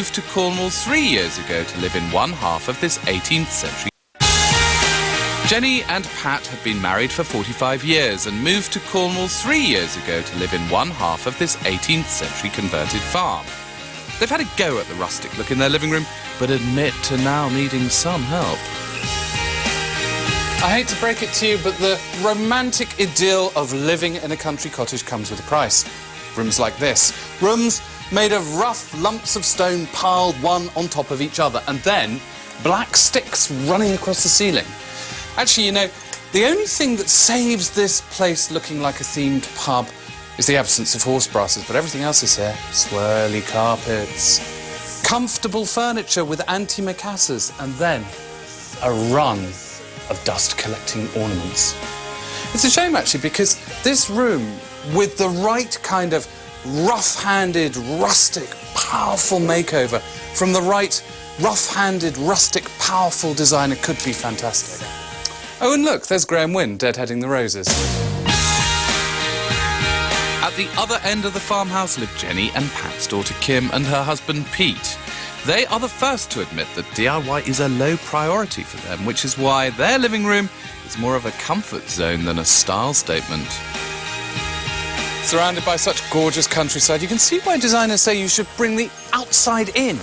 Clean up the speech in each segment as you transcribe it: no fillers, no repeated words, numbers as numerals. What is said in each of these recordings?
moved to Cornwall 3 years ago to live in one half of this 18th century. Jenny and Pat have been married for 45 years and moved to Cornwall 3 years ago to live in one half of this 18th century converted farm. They've had a go at the rustic look in their living room, but admit to now needing some help. I hate to break it to you, but the romantic idyll of living in a country cottage comes with a price. Rooms like this. Rooms made of rough lumps of stone piled one on top of each other, and then black sticks running across the ceiling. Actually, you know, the only thing that saves this place looking like a themed pub is the absence of horse brasses, but everything else is here. Swirly carpets, comfortable furniture with antimacassars, and then a run of dust-collecting ornaments. It's a shame, actually, because this room, with the right kind of rough-handed, rustic, powerful makeover from the right rough-handed, rustic, powerful designer, could be fantastic. Oh, and look, there's Graham Wynne deadheading the roses. At the other end of the farmhouse live Jenny and Pat's daughter Kim and her husband Pete. They are the first to admit that DIY is a low priority for them, which is why their living room is more of a comfort zone than a style statement. Surrounded by such gorgeous countryside, you can see why designers say you should bring the outside in.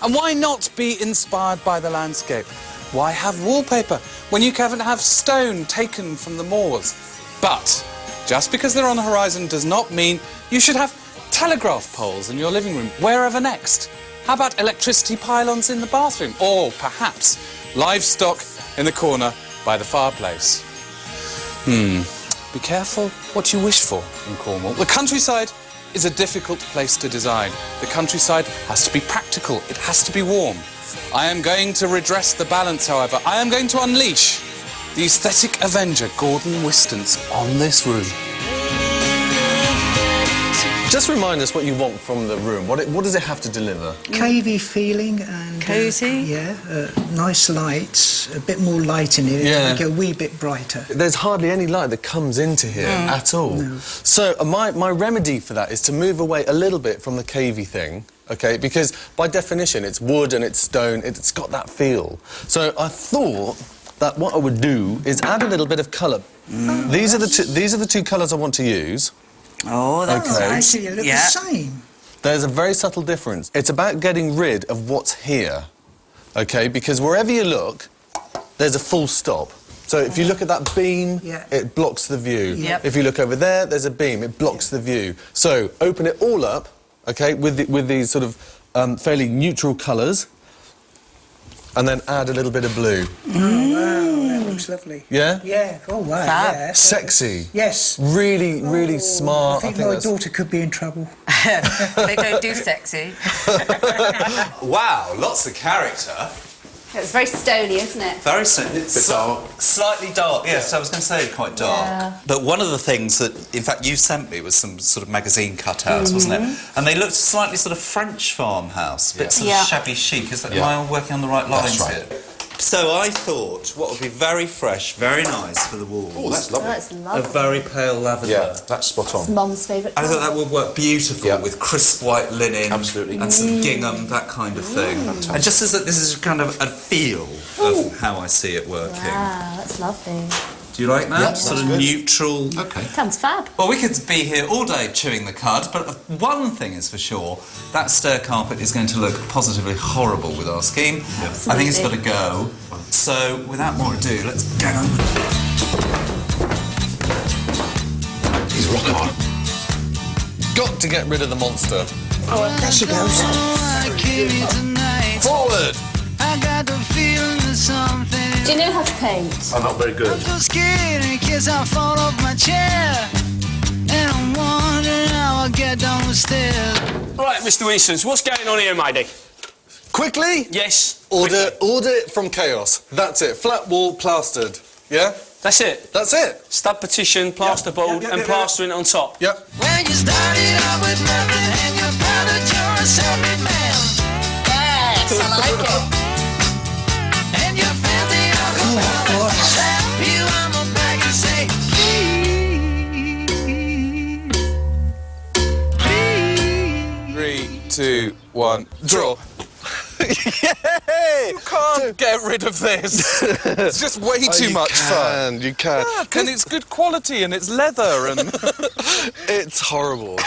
And why not be inspired by the landscape? Why have wallpaper when you can have stone taken from the moors? But just because they're on the horizon does not mean you should have telegraph poles in your living room wherever next. How about electricity pylons in the bathroom? Or perhaps livestock in the corner by the fireplace? Be careful what you wish for in Cornwall. The countryside is a difficult place to design. The countryside has to be practical. It has to be warm. I am going to redress the balance, however. I am going to unleash the aesthetic avenger, Gordon Wistance, on this room. Just remind us what you want from the room. What does it have to deliver? Cavey feeling and... Cosy? nice lights, a bit more light in here, make it a wee bit brighter. There's hardly any light that comes into here at all. No. So my remedy for that is to move away a little bit from the cavey thing, OK? Because by definition, it's wood and it's stone, it's got that feel. So I thought that what I would do is add a little bit of colour. These are the two colours I want to use. Oh, that's Oh, I see, it looks the same. There's a very subtle difference. It's about getting rid of what's here, OK? Because wherever you look, there's a full stop. So if you look at that beam, it blocks the view. Yep. If you look over there, there's a beam, it blocks the view. So open it all up, OK, with these sort of fairly neutral colours, and then add a little bit of blue. Oh, wow, that looks lovely. Yeah? Yeah, oh, wow, Fab. yeah. Sexy. Yes. Really, really smart. I think my daughter could be in trouble. They don't do sexy. Wow, lots of character. It's very stony, isn't it? Very slightly dark, yes, I was going to say quite dark. Yeah. But one of the things that, in fact, you sent me was some sort of magazine cutouts, wasn't it? And they looked slightly sort of French farmhouse, a bit sort of shabby chic. Is that, am I working on the right lines here? So I thought what would be very fresh, very nice for the walls. Oh, that's lovely. Oh, that's lovely. A very pale lavender. Yeah, that's spot on. It's Mum's favourite I thought colour. that would work beautiful with crisp white linen. Absolutely. And some gingham, that kind of thing. And just as that this is kind of a feel of how I see it working. Wow, that's lovely. Do you like that? Yeah, sort that's of good. neutral. Okay. Sounds fab. Well, we could be here all day chewing the cud, but one thing is for sure, that stair carpet is going to look positively horrible with our scheme. I think it's got to go. So, without more ado, let's go. He's rock hard. Got to get rid of the monster. Oh, there she goes. Forward! I got the feeling that something. Do you know how to paint? I'm not very good. I'm so scared in case I fall off my chair. And I'm wondering how I'll get down the stairs. Right, Mr. Winston, what's going on here, matey? Quickly? Yes. Order it from chaos. That's it. Flat wall, plastered. Yeah? That's it. That's it. Stud petition, plasterboard, and plastering on top. Yep. When you started out with nothing and you found that you're a self-made man. Yes, I like it. And you're fancy alcohol. Slap you on the back and say, please, please. 3, 2, 1, draw. Yay! You can't get rid of this. It's just way too much fun. You can. Yeah, and it's good quality and it's leather and... It's horrible.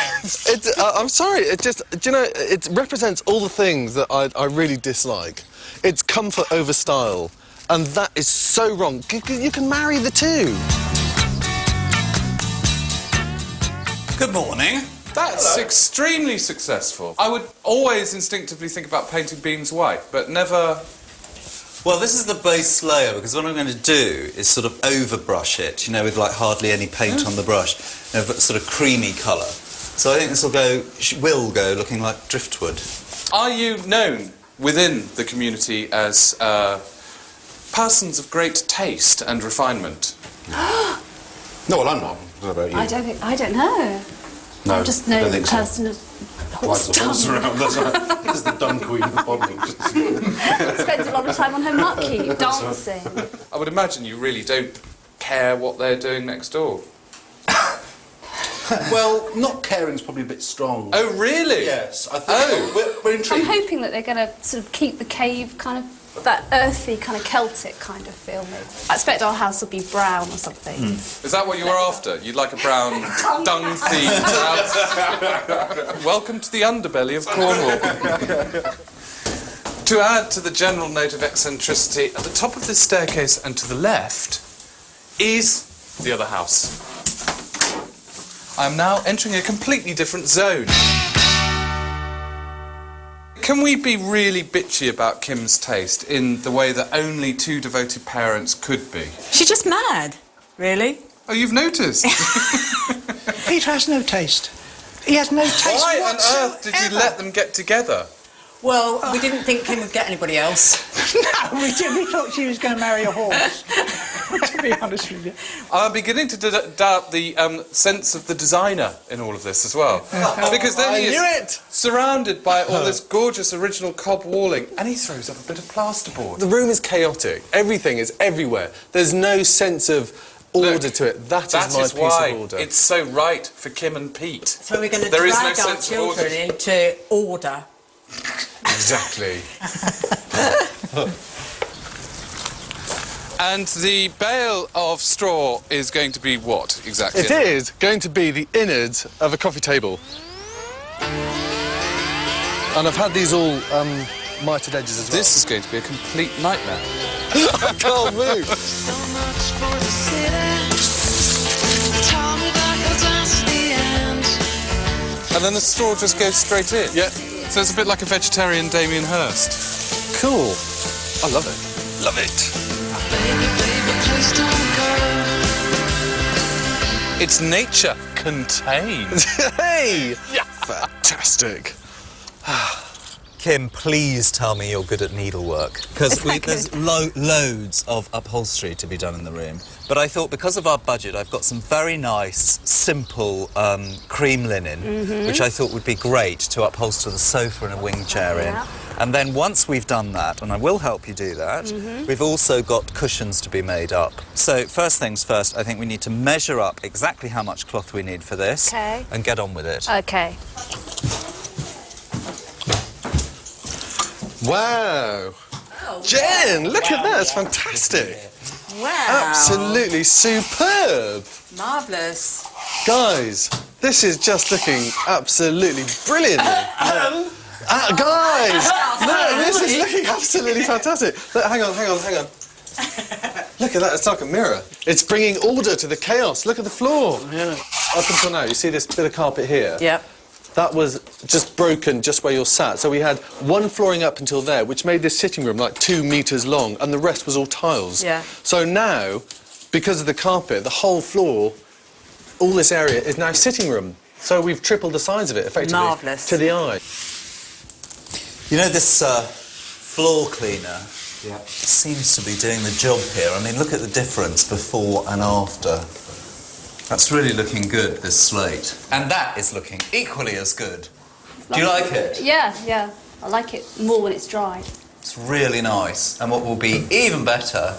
I'm sorry, it just, do you know, it represents all the things that I really dislike. It's comfort over style, and that is so wrong. You can marry the two. Good morning. That's extremely successful. I would always instinctively think about painting beams white, but never... Well, this is the base layer, because what I'm going to do is sort of overbrush it, you know, with like hardly any paint on the brush, you know, but sort of creamy colour. So I think this will go looking like driftwood. Are you known within the community as persons of great taste and refinement? No, well, I'm not. What about you? I don't know. No, I just I know don't the think so. person of Why's horse the horse tongue. around? That's right. This is the dung queen of the bottling. Spends a lot of time on her mucky, dancing. I would imagine you really don't care what they're doing next door. Well, not caring's probably a bit strong. Oh, really? Yes, I think we're I'm intrigued. hoping that they're going to sort of keep the cave kind of that earthy, kind of Celtic kind of feel. I expect our house will be brown or something. Is that what you were after? You'd like a brown, dung-themed house? Welcome to the underbelly of Cornwall. To add to the general note of eccentricity, at the top of this staircase and to the left is the other house. I am now entering a completely different zone. Can we be really bitchy about Kim's taste in the way that only two devoted parents could be? She's just mad. Really? Oh, you've noticed? Peter has no taste. He has no taste Why on whatsoever. earth did you let them get together? Well, we didn't think Kim would get anybody else. No, we did. We thought she was going to marry a horse, to be honest with you. I'm beginning to doubt the sense of the designer in all of this as well. Because then he is surrounded by all this gorgeous original cob walling, and he throws up a bit of plasterboard. The room is chaotic. Everything is everywhere. There's no sense of order to it. That is my piece why of order. it's so right for Kim and Pete. So we're going to There is drag no our sense of order. children into order. Exactly. And the bale of straw is going to be what, exactly? It is going to be the innards of a coffee table. And I've had these all mitered edges as well. This is going to be a complete nightmare. I can't move. So much for the city. Tell me that you'll dance to the end. And then the straw just goes straight in? Yeah. So it's a bit like a vegetarian Damien Hirst. Cool. I love it. Love it. Baby, baby, please don't go. It's nature contained. Hey! Yeah. Fantastic. Kim, please tell me you're good at needlework. Because there's loads of upholstery to be done in the room. But I thought because of our budget, I've got some very nice, simple cream linen, which I thought would be great to upholster the sofa and a wing chair in. And then once we've done that, and I will help you do that, we've also got cushions to be made up. So first things first, I think we need to measure up exactly how much cloth we need for this. Okay. And get on with it. Okay. Wow. Jen, look at that. It's fantastic. Wow. Absolutely superb. Marvellous. Guys, this is just looking absolutely brilliant. Guys, no, this is looking absolutely fantastic. Look, hang on. Look at that, it's like a mirror. It's bringing order to the chaos. Look at the floor. Yeah. Up until now, you see this bit of carpet here? Yep. That was just broken just where you're sat. So we had one flooring up until there, which made this sitting room like 2 metres long, and the rest was all tiles. Yeah. So now, because of the carpet, the whole floor, all this area is now sitting room. So we've tripled the size of it, effectively, Marvellous. to the eye. You know, this floor cleaner seems to be doing the job here. I mean, look at the difference before and after. That's really looking good, this slate. And that is looking equally as good. Do you like it? Yeah. I like it more when it's dry. It's really nice. And what will be even better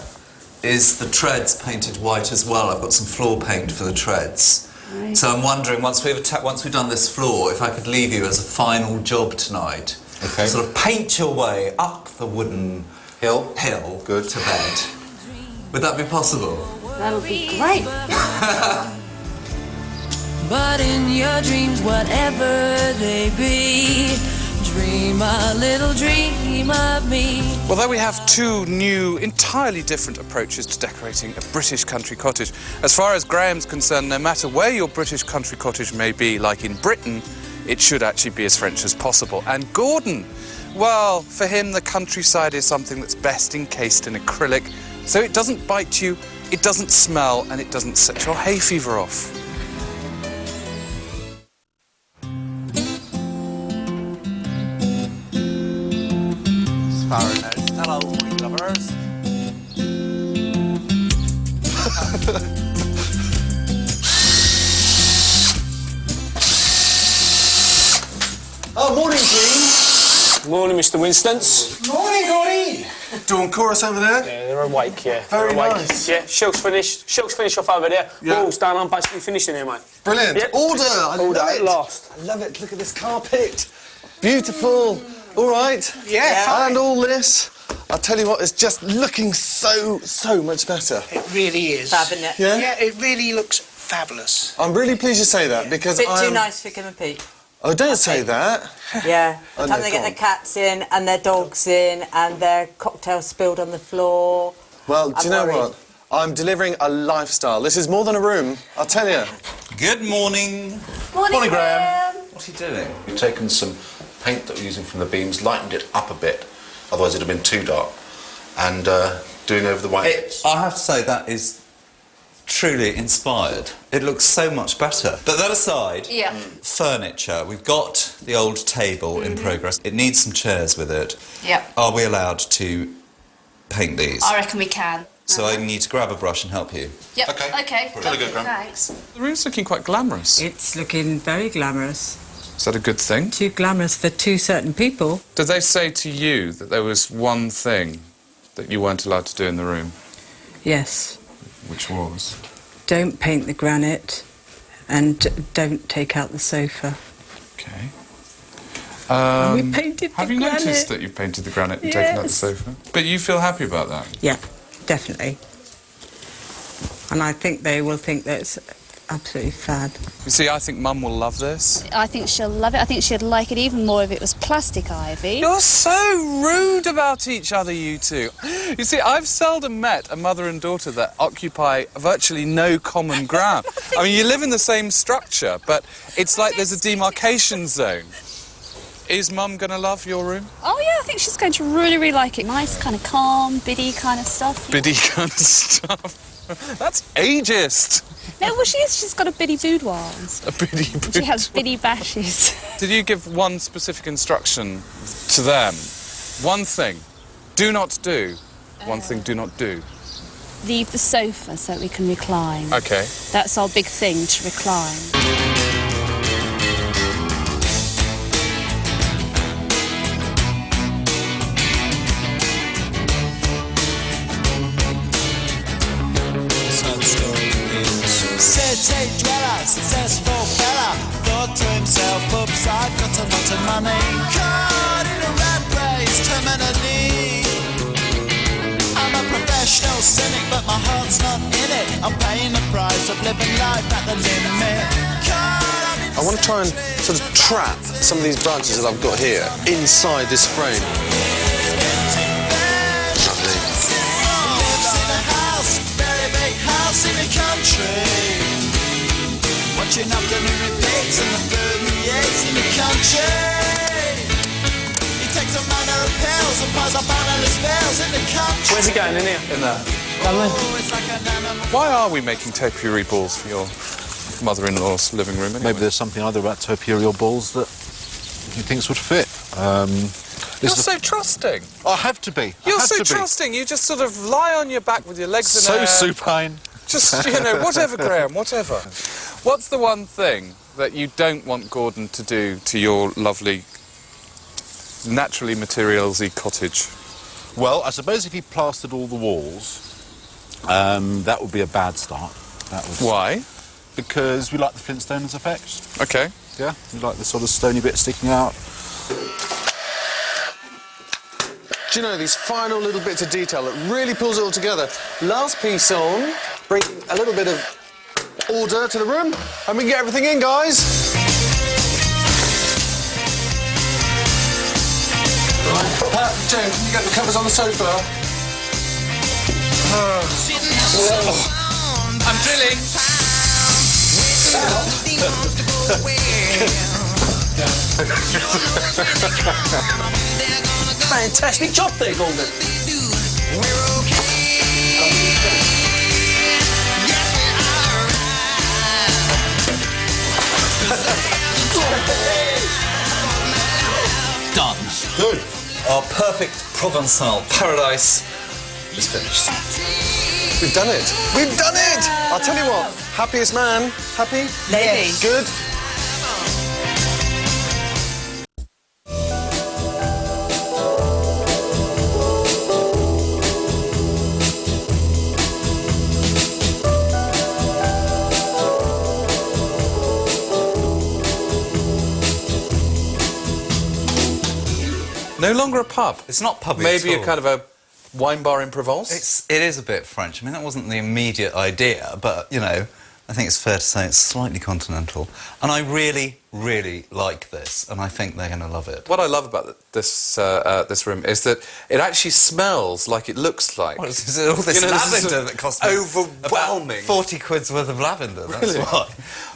is the treads painted white as well. I've got some floor paint for the treads. Right. So I'm wondering, once we've done this floor, if I could leave you as a final job tonight, Okay. Sort of paint your way up the wooden Hill. Good. To bed. Would that be possible? That'll be great. But in your dreams, whatever they be, dream a little dream of me. Well, there we have two new, entirely different approaches to decorating a British country cottage. As far as Graham's concerned, no matter where your British country cottage may be, like in Britain, it should actually be as French as possible. And Gordon, well, for him, the countryside is something that's best encased in acrylic, so it doesn't bite you, it doesn't smell, and it doesn't set your hay fever off. Hello, lovers. Oh, morning, Jean. Morning, Mr. Winstons. Morning, Gordy. Dawn chorus over there? Yeah, they're awake, yeah. Very they're awake. nice. Yeah, Shilk's finished. Shilk's finished off over there. Yeah. Walls done. I'm basically finished in here, mate. Brilliant. Yep. Order. I Order love at it. last. I love it. Look at this carpet. Beautiful. All right. Yeah. And all this. I'll tell you what, it's just looking so much better. It really is. Fab, isn't it? Yeah? Yeah, it really looks fabulous. I'm really pleased you say that because Bit too I'm... nice for Kim and Pete. Oh, don't say that. Yeah. Oh, By the no, time they go get on. their cats in and their dogs in and their cocktails spilled on the floor. Well, do you know I'm worried. what? I'm delivering a lifestyle. This is more than a room, I'll tell you. Good morning. Morning, Graham. What's he doing? We've taken some paint that we're using from the beams, lightened it up a bit, otherwise it'd have been too dark, and doing over the white bits. I have to say that is truly inspired. It looks so much better. But that aside, Yeah. furniture. We've got the old table in progress. It needs some chairs with it. Yep. Are we allowed to paint these? I reckon we can. So I need to grab a brush and help you. Yep. Okay. Okay. Jolly good, Graham. Thanks. The room's looking quite glamorous. It's looking very glamorous. Is that a good thing? Too glamorous for two certain people. Did they say to you that there was one thing that you weren't allowed to do in the room? Yes. Which was? Don't paint the granite and don't take out the sofa. Okay. We painted the Have you granite. noticed that you've painted the granite and taken out the Yes. sofa? But you feel happy about that? Yeah, definitely. And I think they will think that it's absolutely fab. You see, I think Mum will love this. I think she'll love it. I think she'd like it even more if it was plastic ivy. You're so rude about each other, you two. You see, I've seldom met a mother and daughter that occupy virtually no common ground. I mean, you live in the same structure, but it's like there's a demarcation zone. Is Mum going to love your room? Oh yeah, I think she's going to really, really like it. Nice, kind of calm, biddy kind of stuff. Biddy kind of stuff. That's ageist. No, well, she is. She's got a biddy boudoir. A biddy boudoir. She has biddy bashes. Did you give one specific instruction to them? One thing. Do not do. One thing, do not do. Leave the sofa so we can recline. Okay. That's our big thing, to recline. City dweller, successful fella, thought to himself, oops, I've got a lot of money. Caught in a rat race, terminally. I'm a professional cynic, but my heart's not in it. I'm paying the price of living life at the limit. I want to try and sort of trap some of these branches that I've got here inside this frame. In the country, watching afternoon repeats and the food he eats in the country. He takes a manner of pills and piles up analyst bills in the country. Where's he going? In here? In there. Oh, it's like an animal. Why are we making topiary balls for your mother-in-law's living room anyway? Maybe there's something either about topiary balls that he thinks would fit. You're so trusting. I have to be. You're I have so to be. trusting. You just sort of lie on your back with your legs in So air. supine. Just, you know, whatever, Graham, whatever. What's the one thing that you don't want Gordon to do to your lovely, naturally materials-y cottage? Well, I suppose if he plastered all the walls, that would be a bad start. That would. Why? Because we like the Flintstones effect. Okay. Yeah, we like the sort of stony bit sticking out. Do you know, these final little bits of detail that really pulls it all together. Last piece on, bring a little bit of order to the room, and we can get everything in, guys. Right. Jane, can you get the covers on the sofa? I'm drilling. Fantastic job there, Gordon. Done. Good. Our perfect Provençal paradise is finished. We've done it. We've done it! I'll tell you what, happiest man. Happy? Lady. Yes. Good. No longer a pub. It's not pubby Maybe at all. a kind of a wine bar in Provence? It is a bit French. I mean, that wasn't the immediate idea, but, you know, I think it's fair to say it's slightly continental. And I really, really like this, and I think they're going to love it. What I love about this this room is that it actually smells like it looks like. What is all this lavender that cost me overwhelming. about 40 quid's worth of lavender, that's why.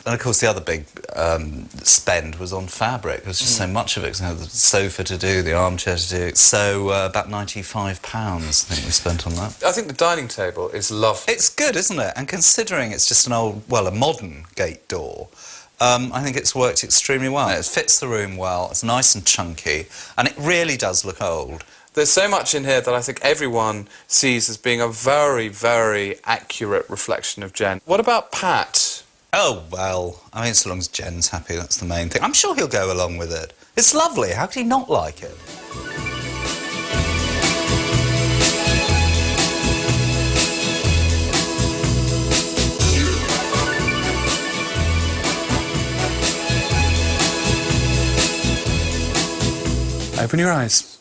And of course the other big spend was on fabric. There's just so much of it. So the sofa to do, the armchair to do. So about £95 I think we spent on that. I think the dining table is lovely. It's good, isn't it? And considering it's just an old, well, a modern gate door, I think it's worked extremely well. It fits the room well, it's nice and chunky, and it really does look old. There's so much in here that I think everyone sees as being a very, very accurate reflection of Jen. What about Pat? Oh, well, I mean, so long as Jen's happy, that's the main thing. I'm sure he'll go along with it. It's lovely. How could he not like it? Open your eyes.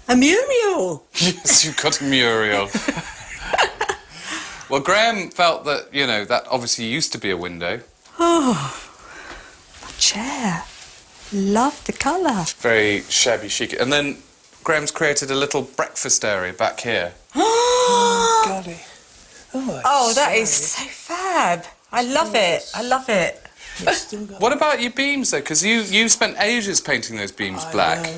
A Muriel. Yes, you've got a Muriel. Well, Graham felt that, you know, that obviously used to be a window. Oh, a chair. Love the colour. Very shabby chic. And then Graham's created a little breakfast area back here. Golly. Oh, that is so fab. I love it. I love it. What about your beams, though? Because you spent ages painting those beams black.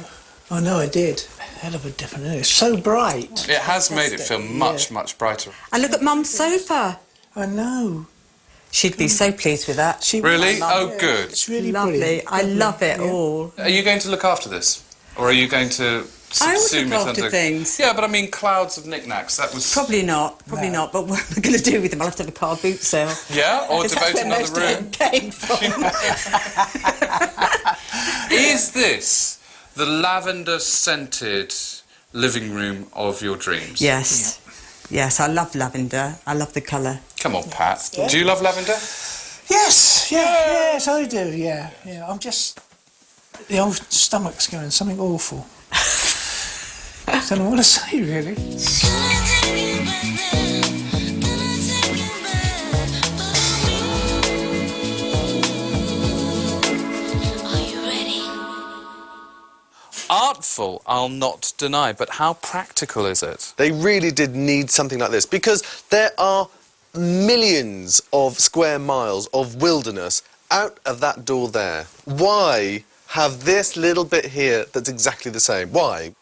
I know I did. Hell of a different. It's so bright. It has made it feel much, much brighter. And look at Mum's sofa. I know. She'd be so pleased with that. She Really? would. Oh, good. It's really Lovely. brilliant. I love it all. Are you going to look after this? Or are you going to I always subsume look it after under... things. Yeah, but I mean clouds of knicknacks. That was... Probably not. Probably not. But what am I going to do with them? I'll have to have a car boot sale. Yeah? Or That's devote where another most of them room? came from. Is this the lavender-scented living room of your dreams? Yes. Yes, I love lavender. I love the colour. Come on, Pat. Do you love lavender? Yes, yes, I do, yeah. I'm just... The old stomach's going something awful. I don't know what to say, really. Artful, I'll not deny, but how practical is it? They really did need something like this because there are millions of square miles of wilderness out of that door there. Why have this little bit here that's exactly the same? Why?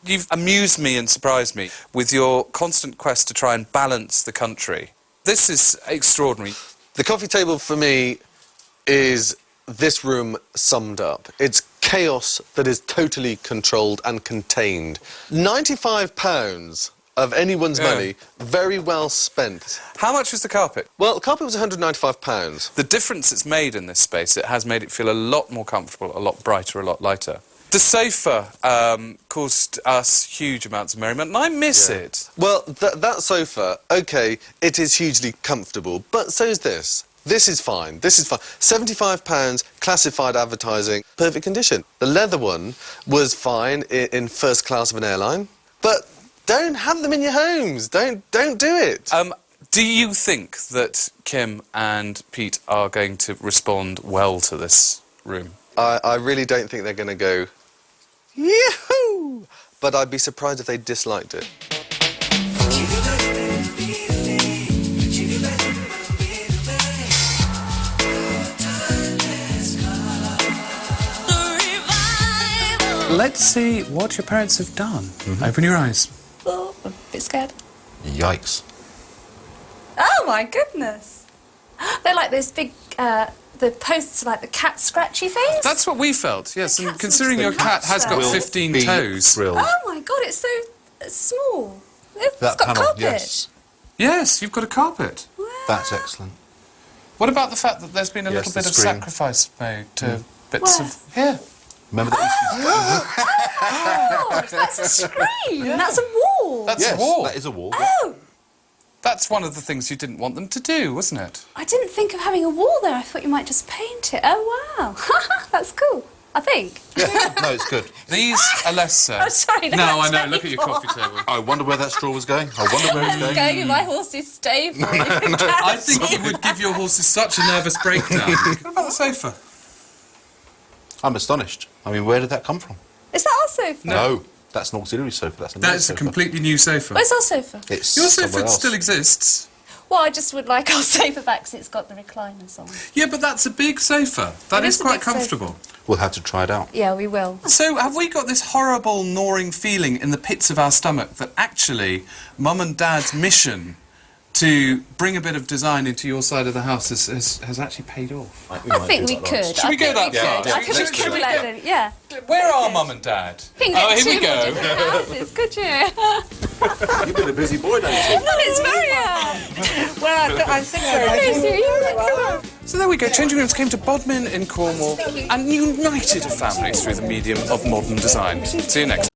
You've amused me and surprised me with your constant quest to try and balance the country. This is extraordinary. The coffee table for me is this room summed up. It's chaos that is totally controlled and contained. £95 of anyone's money, very well spent. How much was the carpet? Well, the carpet was £195. The difference it's made in this space, it has made it feel a lot more comfortable, a lot brighter, a lot lighter. The sofa caused us huge amounts of merriment, and I miss it. Well, that sofa, OK, it is hugely comfortable, but so is this. This is fine. This is fine. £75, classified advertising, perfect condition. The leather one was fine in first class of an airline, but don't have them in your homes. Don't do it. Do you think that Kim and Pete are going to respond well to this room? I really don't think they're going to go, yahoo! But I'd be surprised if they disliked it. Let's see what your parents have done. Open your eyes. Oh, I'm a bit scared. Yikes. Oh my goodness! They're like those big, the posts, like the cat scratchy things. That's what we felt, yes. And cat's considering looks your cat has got Will 15 be toes. thrilled. Oh my god, it's so small. It's That got panel, carpet. yes. Yes, you've got a carpet. That's excellent. What about the fact that there's been a Yes, little the bit of screen. sacrifice made to bits Where? of... Here. Remember that? Oh, that's a screen. That's a wall. That's Yes, a wall. that is a wall. Oh, That's one of the things you didn't want them to do, wasn't it? I didn't think of having a wall there. I thought you might just paint it. Oh wow, that's cool. I think. Yeah, no, it's good. These are less so. Oh, sorry, no, No, I that's know. Look at your painful. coffee table. I wonder where that straw was going. I wonder where it's It's going. going in my horse's stable. I think you would give your horses such a nervous breakdown. What about the sofa? I'm astonished. I mean, where did that come from? Is that our sofa? No, that's an auxiliary sofa. That's a new That's a sofa. completely new sofa. Where's our sofa? It's Your somewhere sofa else. still exists. Well, I just would like our sofa back because it's got the recliners on. Yeah, but that's a big sofa. That It is is a quite big sofa. comfortable. We'll have to try it out. Yeah, we will. So have we got this horrible gnawing feeling in the pits of our stomach that actually Mum and Dad's mission to bring a bit of design into your side of the house has actually paid off? I think we could. Should we go that far? I think we Let's do could it. let them. Yeah. Where are Mum and Dad? You can get Oh, here two we more go. different houses, could you? You've been a busy boy, don't you? Well, it's very. Well, I think So there we go. Changing Rooms came to Bodmin in Cornwall and united a family through the medium of modern design. See you next time.